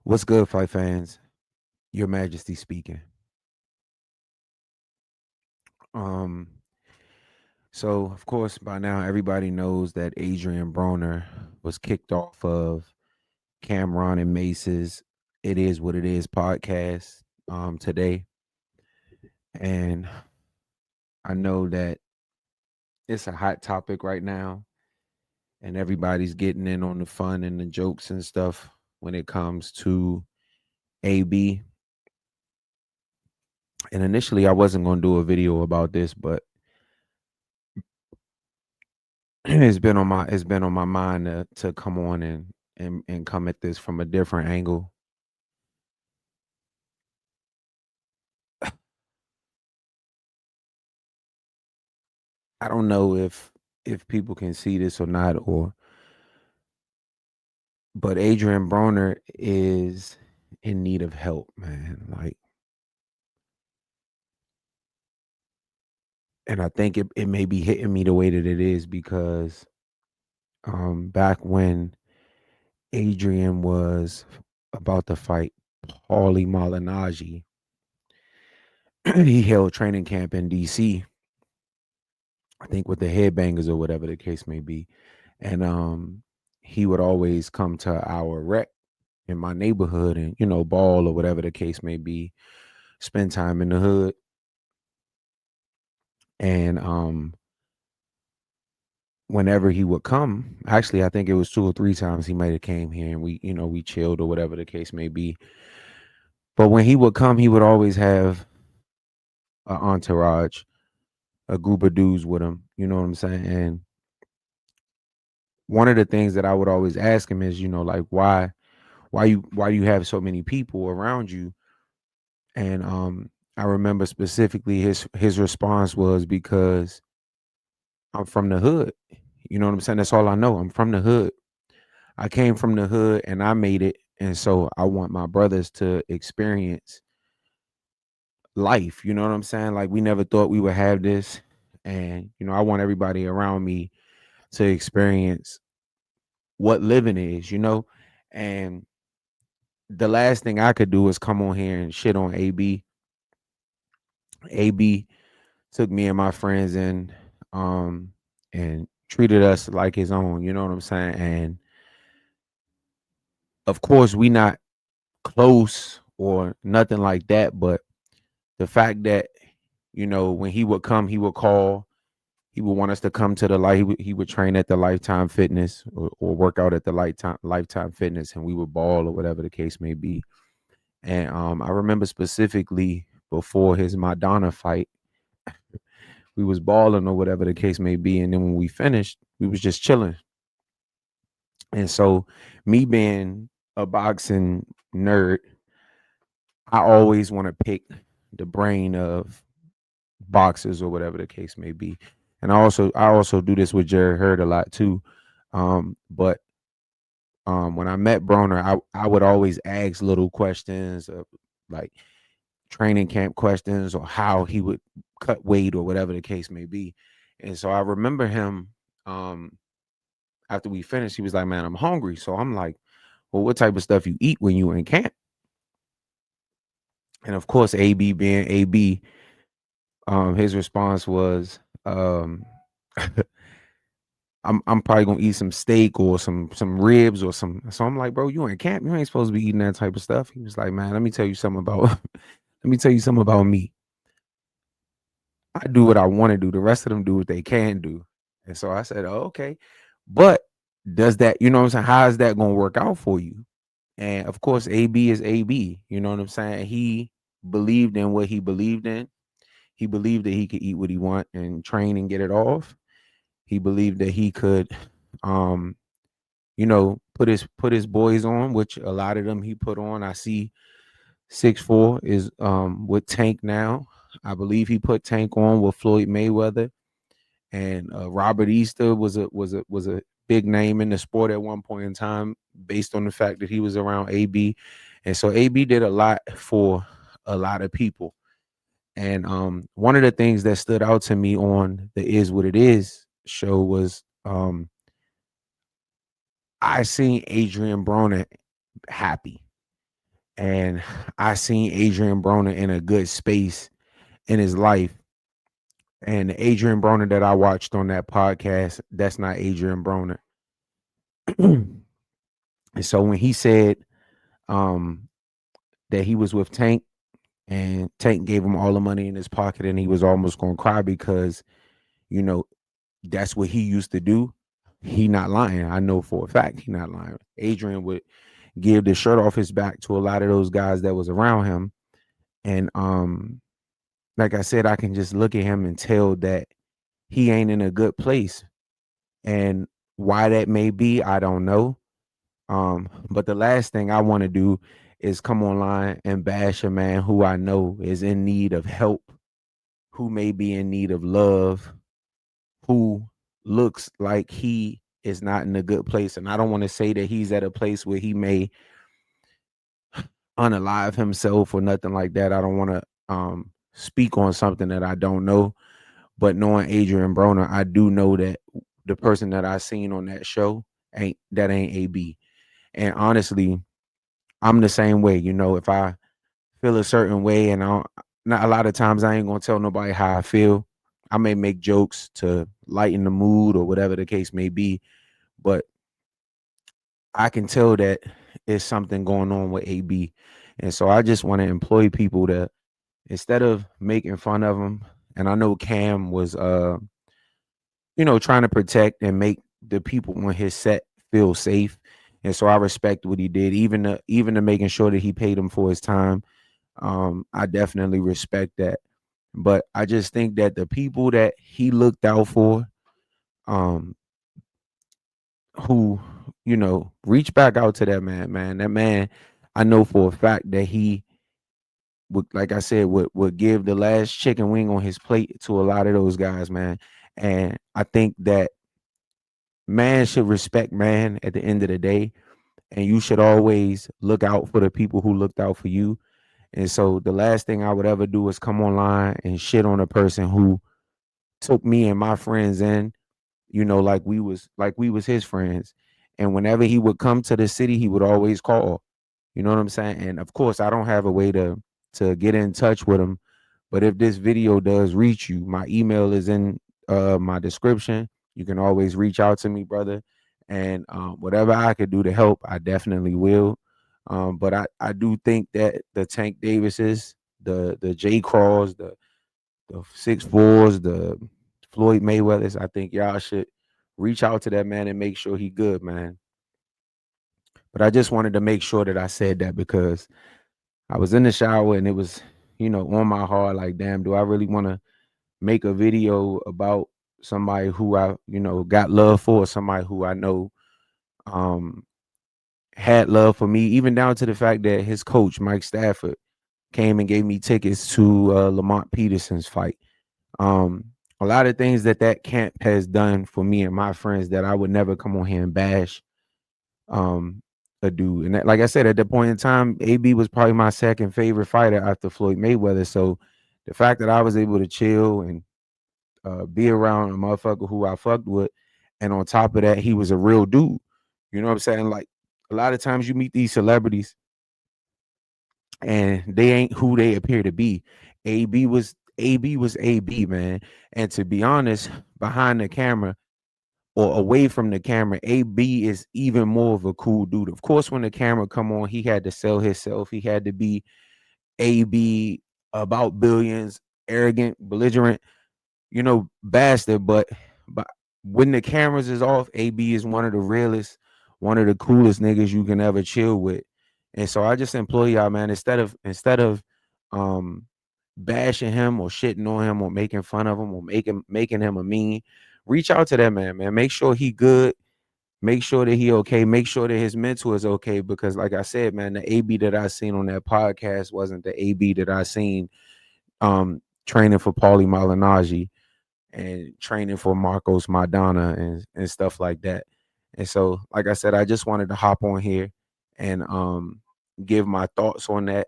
What's good, fight fans? Your Majesty speaking. Um, so of course by now everybody knows that Adrien Broner was kicked off of Cameron and Mace's It Is What It Is podcast today. And I know that it's a hot topic right now, and everybody's getting in on the fun and the jokes and stuff when it comes to AB. And initially I wasn't gonna do a video about this, but it's been on my mind to come on and come at this from a different angle. I don't know if people can see this or not, but Adrien Broner is in need of help, man. Like, and I think it may be hitting me the way that it is because back when Adrien was about to fight Paulie Malignaggi, he held training camp in DC, I think with the headbangers or whatever the case may be. And he would always come to our rec in my neighborhood and, ball or whatever the case may be, spend time in the hood. And whenever he would come, actually I think it was 2 or 3 times he might have came here and we chilled or whatever the case may be. But when he would come, he would always have an entourage, a group of dudes with him, you know what I'm saying? And one of the things that I would always ask him is, like why do you have so many people around you? And I remember specifically his response was, because I'm from the hood. You know what I'm saying? That's all I know. I'm from the hood. I came from the hood and I made it. And so I want my brothers to experience life. You know what I'm saying? Like, we never thought we would have this. And, I want everybody around me to experience what living is. And the last thing I could do is come on here and shit on AB. AB took me and my friends in and treated us like his own, you know what I'm saying? And of course we not close or nothing like that, but the fact that, when he would come, he would call, he would want us to come to the light. He would train at the Lifetime Fitness or work out at the Lifetime Fitness, and we would ball or whatever the case may be. And I remember specifically before his Madonna fight, we was balling or whatever the case may be. And then when we finished, we was just chilling. And so, me being a boxing nerd, I always want to pick the brain of boxers or whatever the case may be. And I also do this with Jared Hurd a lot too. But when I met Broner, I would always ask little questions of, like, training camp questions or how he would cut weight or whatever the case may be. And so I remember him, after we finished, he was like, "Man, I'm hungry." So I'm like, "Well, what type of stuff you eat when you in camp?" And of course, AB being AB, his response was, I'm probably gonna eat some steak or some ribs or some. So I'm like, "Bro, you in camp? You ain't supposed to be eating that type of stuff." He was like, "Man, let me tell you something about let me tell you something about me. I do what I want to do. The rest of them do what they can do." And so I said, "Oh, okay." But does that, you know what I'm saying? How is that gonna work out for you? And of course, AB is AB. You know what I'm saying? He believed in what he believed in. He believed that he could eat what he want and train and get it off. He believed that he could, um, put his boys on, which a lot of them he put on. I see 6'4" is with Tank now. I believe he put Tank on with Floyd Mayweather, and Robert Easter was a big name in the sport at one point in time, based on the fact that he was around AB. And so AB did a lot for a lot of people. And one of the things that stood out to me on the Is What It Is show was, I seen Adrien Broner happy. and I seen Adrien Broner in a good space in his life. And the Adrien Broner that I watched on that podcast, that's not Adrien Broner. And so when he said um, that he was with Tank and Tank gave him all the money in his pocket and he was almost going to cry because, you know, that's what he used to do. He not lying. I know for a fact he not lying. Adrien would give the shirt off his back to a lot of those guys that was around him. And like I said, I can just look at him and tell that he ain't in a good place. And why that may be, I don't know. But the last thing I want to do is come online and bash a man who I know is in need of help, who may be in need of love, who looks like he is not in a good place. And I don't want to say that he's at a place where he may unalive himself or nothing like that. I don't want to speak on something that I don't know. But knowing Adrien Broner, I do know that the person that I seen on that show ain't AB. And honestly, I'm the same way. You know, if I feel a certain way, and not a lot of times I ain't gonna tell nobody how I feel. I may make jokes to lighten the mood or whatever the case may be, but I can tell that it's something going on with AB. And so I just want to employ people to, instead of making fun of him, and I know Cam was trying to protect and make the people on his set feel safe. And so I respect what he did, even to making sure that he paid him for his time. I definitely respect that. But I just think that the people that he looked out for, um, who, reach back out to that man. That man, I know for a fact that he would, like I said, would give the last chicken wing on his plate to a lot of those guys, man. And I think that man should respect man at the end of the day. And you should always look out for the people who looked out for you. And so the last thing I would ever do is come online and shit on a person who took me and my friends in, like we was his friends. And whenever he would come to the city, he would always call. You know what I'm saying? And of course, I don't have a way to get in touch with him. But if this video does reach you, my email is in my description. You can always reach out to me, brother. And whatever I could do to help, I definitely will. But I do think that the Tank Davises, the J Craws, the 6'4s, the Floyd Mayweathers, I think y'all should reach out to that man and make sure he good, man. But I just wanted to make sure that I said that because I was in the shower and it was, on my heart, like, damn, do I really want to make a video about somebody who I, got love for, somebody who I know um had love for me, even down to the fact that his coach, Mike Stafford, came and gave me tickets to Lamont Peterson's fight. A lot of things that camp has done for me and my friends that I would never come on here and bash a dude. And that, like I said, at that point in time, AB was probably my second favorite fighter after Floyd Mayweather. So the fact that I was able to chill and be around a motherfucker who I fucked with, and on top of that, he was a real dude. You know what I'm saying? Like, a lot of times you meet these celebrities and they ain't who they appear to be. AB was AB, man. And to be honest, behind the camera or away from the camera, AB is even more of a cool dude. Of course, when the camera come on, he had to sell himself. He had to be AB, about billions, arrogant, belligerent, bastard. But when the cameras is off, AB is one of the realest, one of the coolest niggas you can ever chill with. And so I just implore y'all, man, instead of um bashing him or shitting on him or making fun of him or making him a meme, reach out to that man. Make sure he good. Make sure that he okay. Make sure that his mental is okay. Because like I said, man, the AB that I seen on that podcast wasn't the AB that I seen training for Paulie Malignaggi and training for Marcos Maidana and stuff like that. And so, like I said, I just wanted to hop on here and give my thoughts on that.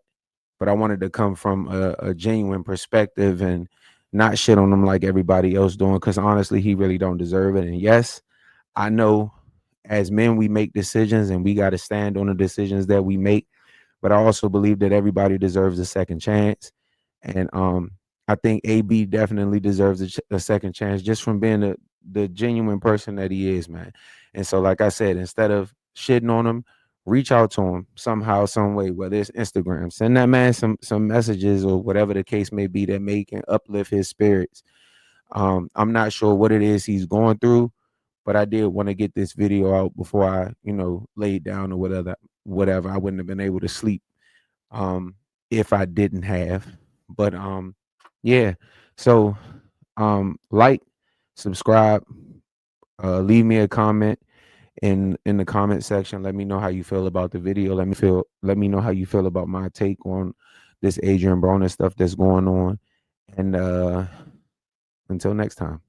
But I wanted to come from a genuine perspective and not shit on him like everybody else doing, because honestly, he really don't deserve it. And yes, I know as men we make decisions and we got to stand on the decisions that we make. but I also believe that everybody deserves a second chance. And I think AB definitely deserves a second chance just from being the genuine person that he is, man. And so, like I said, instead of shitting on him, reach out to him somehow, some way, whether it's Instagram, send that man some messages or whatever the case may be that may can uplift his spirits. I'm not sure what it is he's going through, but I did want to get this video out before I, laid down or whatever. Whatever, I wouldn't have been able to sleep if I didn't have. But yeah. So like, subscribe, leave me a comment in the comment section. Let me know how you feel about the video. Let me know how you feel about my take on this Adrien Broner stuff that's going on. And until next time.